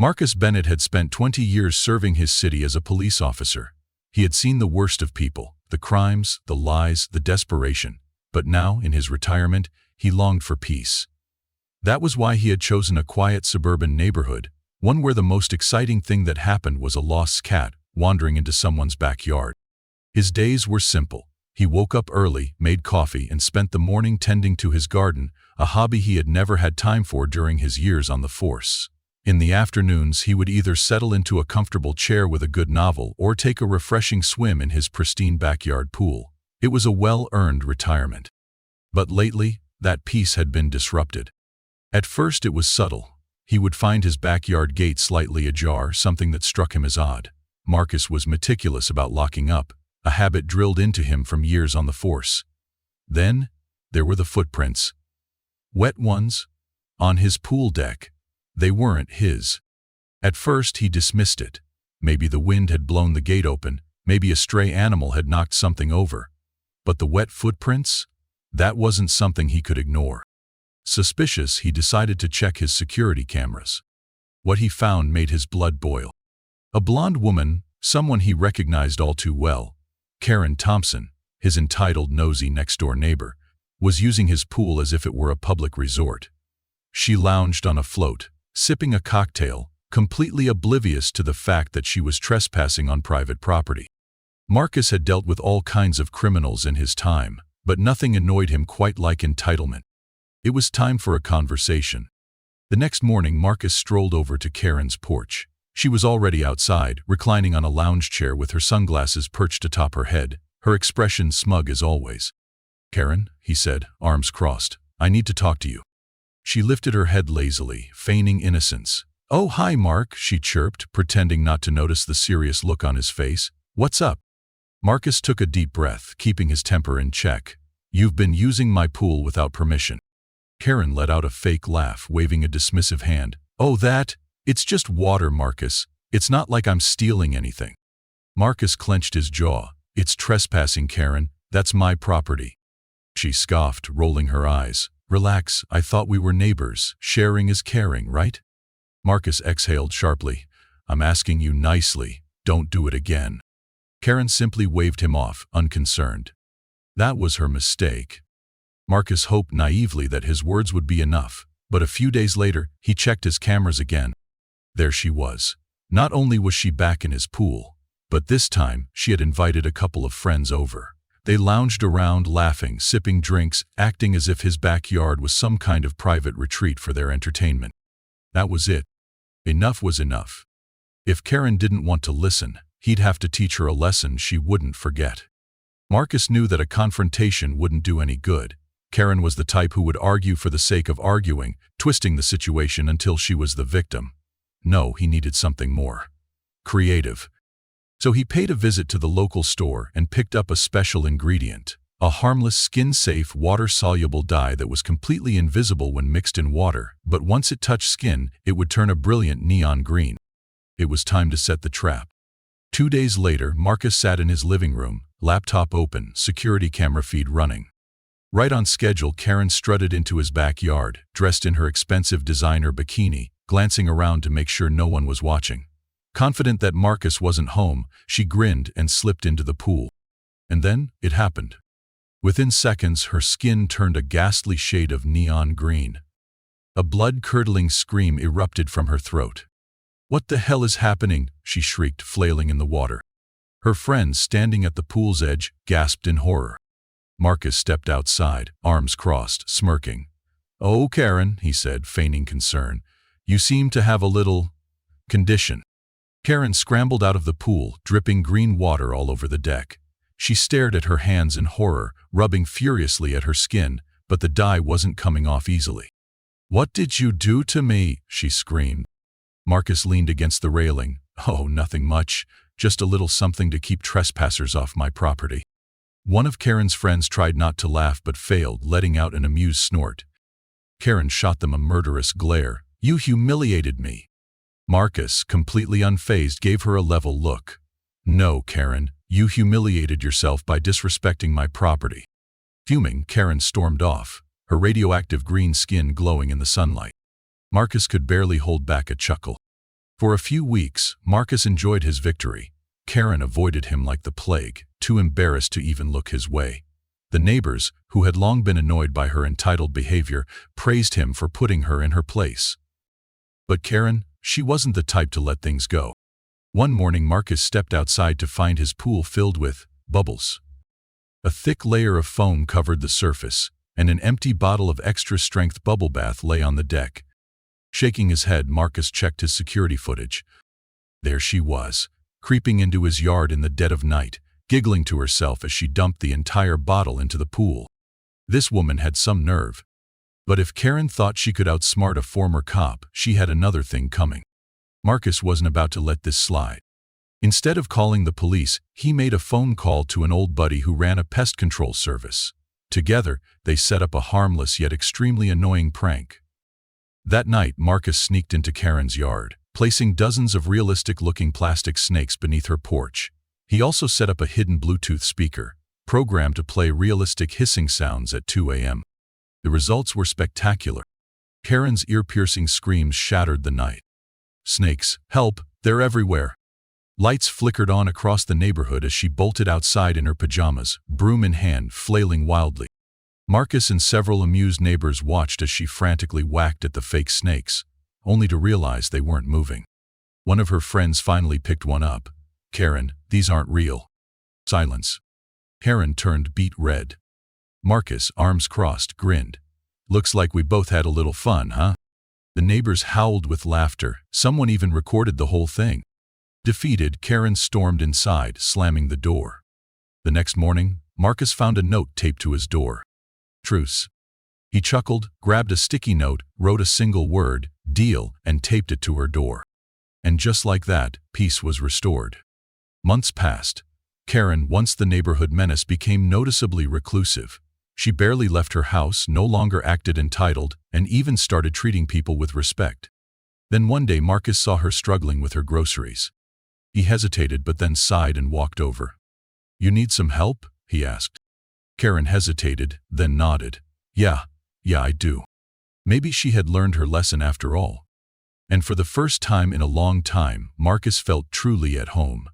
Marcus Bennett had spent 20 years serving his city as a police officer. He had seen the worst of people, the crimes, the lies, the desperation. But now, in his retirement, he longed for peace. That was why he had chosen a quiet suburban neighborhood, one where the most exciting thing that happened was a lost cat wandering into someone's backyard. His days were simple. He woke up early, made coffee, and spent the morning tending to his garden, a hobby he had never had time for during his years on the force. In the afternoons, he would either settle into a comfortable chair with a good novel or take a refreshing swim in his pristine backyard pool. It was a well-earned retirement. But lately, that peace had been disrupted. At first it was subtle. He would find his backyard gate slightly ajar, something that struck him as odd. Marcus was meticulous about locking up, a habit drilled into him from years on the force. Then, there were the footprints. Wet ones, on his pool deck. They weren't his. At first he dismissed it. Maybe the wind had blown the gate open, maybe a stray animal had knocked something over. But the wet footprints? That wasn't something he could ignore. Suspicious, he decided to check his security cameras. What he found made his blood boil. A blonde woman, someone he recognized all too well, Karen Thompson, his entitled, nosy next-door neighbor, was using his pool as if it were a public resort. She lounged on a float, sipping a cocktail, completely oblivious to the fact that she was trespassing on private property. Marcus had dealt with all kinds of criminals in his time, but nothing annoyed him quite like entitlement. It was time for a conversation. The next morning, Marcus strolled over to Karen's porch. She was already outside, reclining on a lounge chair with her sunglasses perched atop her head, her expression smug as always. "Karen," he said, arms crossed, "I need to talk to you." She lifted her head lazily, feigning innocence. "Oh, hi, Mark," she chirped, pretending not to notice the serious look on his face. "What's up?" Marcus took a deep breath, keeping his temper in check. "You've been using my pool without permission." Karen let out a fake laugh, waving a dismissive hand. "Oh, it's just water, Marcus. It's not like I'm stealing anything." Marcus clenched his jaw. "It's trespassing, Karen. That's my property." She scoffed, rolling her eyes. "Relax, I thought we were neighbors. Sharing is caring, right?" Marcus exhaled sharply. "I'm asking you nicely. Don't do it again." Karen simply waved him off, unconcerned. That was her mistake. Marcus hoped naively that his words would be enough, but a few days later, he checked his cameras again. There she was. Not only was she back in his pool, but this time she had invited a couple of friends over. They lounged around, laughing, sipping drinks, acting as if his backyard was some kind of private retreat for their entertainment. That was it. Enough was enough. If Karen didn't want to listen, he'd have to teach her a lesson she wouldn't forget. Marcus knew that a confrontation wouldn't do any good. Karen was the type who would argue for the sake of arguing, twisting the situation until she was the victim. No, he needed something more creative. So he paid a visit to the local store and picked up a special ingredient, a harmless, skin-safe, water-soluble dye that was completely invisible when mixed in water, but once it touched skin, it would turn a brilliant neon green. It was time to set the trap. 2 days later, Marcus sat in his living room, laptop open, security camera feed running. Right on schedule, Karen strutted into his backyard, dressed in her expensive designer bikini, glancing around to make sure no one was watching. Confident that Marcus wasn't home, she grinned and slipped into the pool. And then, it happened. Within seconds, her skin turned a ghastly shade of neon green. A blood-curdling scream erupted from her throat. "What the hell is happening?" she shrieked, flailing in the water. Her friends, standing at the pool's edge, gasped in horror. Marcus stepped outside, arms crossed, smirking. "Oh, Karen," he said, feigning concern. "You seem to have a little condition." Karen scrambled out of the pool, dripping green water all over the deck. She stared at her hands in horror, rubbing furiously at her skin, but the dye wasn't coming off easily. "What did you do to me?" she screamed. Marcus leaned against the railing. "Oh, nothing much. Just a little something to keep trespassers off my property." One of Karen's friends tried not to laugh but failed, letting out an amused snort. Karen shot them a murderous glare. "You humiliated me." Marcus, completely unfazed, gave her a level look. "No, Karen, you humiliated yourself by disrespecting my property." Fuming, Karen stormed off, her radioactive green skin glowing in the sunlight. Marcus could barely hold back a chuckle. For a few weeks, Marcus enjoyed his victory. Karen avoided him like the plague, too embarrassed to even look his way. The neighbors, who had long been annoyed by her entitled behavior, praised him for putting her in her place. But Karen, she wasn't the type to let things go. One morning Marcus stepped outside to find his pool filled with bubbles. A thick layer of foam covered the surface, and an empty bottle of extra-strength bubble bath lay on the deck. Shaking his head, Marcus checked his security footage. There she was, creeping into his yard in the dead of night, giggling to herself as she dumped the entire bottle into the pool. This woman had some nerve. But if Karen thought she could outsmart a former cop, she had another thing coming. Marcus wasn't about to let this slide. Instead of calling the police, he made a phone call to an old buddy who ran a pest control service. Together, they set up a harmless yet extremely annoying prank. That night, Marcus sneaked into Karen's yard, placing dozens of realistic-looking plastic snakes beneath her porch. He also set up a hidden Bluetooth speaker, programmed to play realistic hissing sounds at 2 a.m. The results were spectacular. Karen's ear-piercing screams shattered the night. "Snakes, help, they're everywhere." Lights flickered on across the neighborhood as she bolted outside in her pajamas, broom in hand, flailing wildly. Marcus and several amused neighbors watched as she frantically whacked at the fake snakes, only to realize they weren't moving. One of her friends finally picked one up. "Karen, these aren't real." Silence. Karen turned beet red. Marcus, arms crossed, grinned. "Looks like we both had a little fun, huh?" The neighbors howled with laughter. Someone even recorded the whole thing. Defeated, Karen stormed inside, slamming the door. The next morning, Marcus found a note taped to his door. "Truce." He chuckled, grabbed a sticky note, wrote a single word, "deal," and taped it to her door. And just like that, peace was restored. Months passed. Karen, once the neighborhood menace, became noticeably reclusive. She barely left her house, no longer acted entitled, and even started treating people with respect. Then one day Marcus saw her struggling with her groceries. He hesitated but then sighed and walked over. "You need some help?" he asked. Karen hesitated, then nodded. Yeah, I do." Maybe she had learned her lesson after all. And for the first time in a long time, Marcus felt truly at home.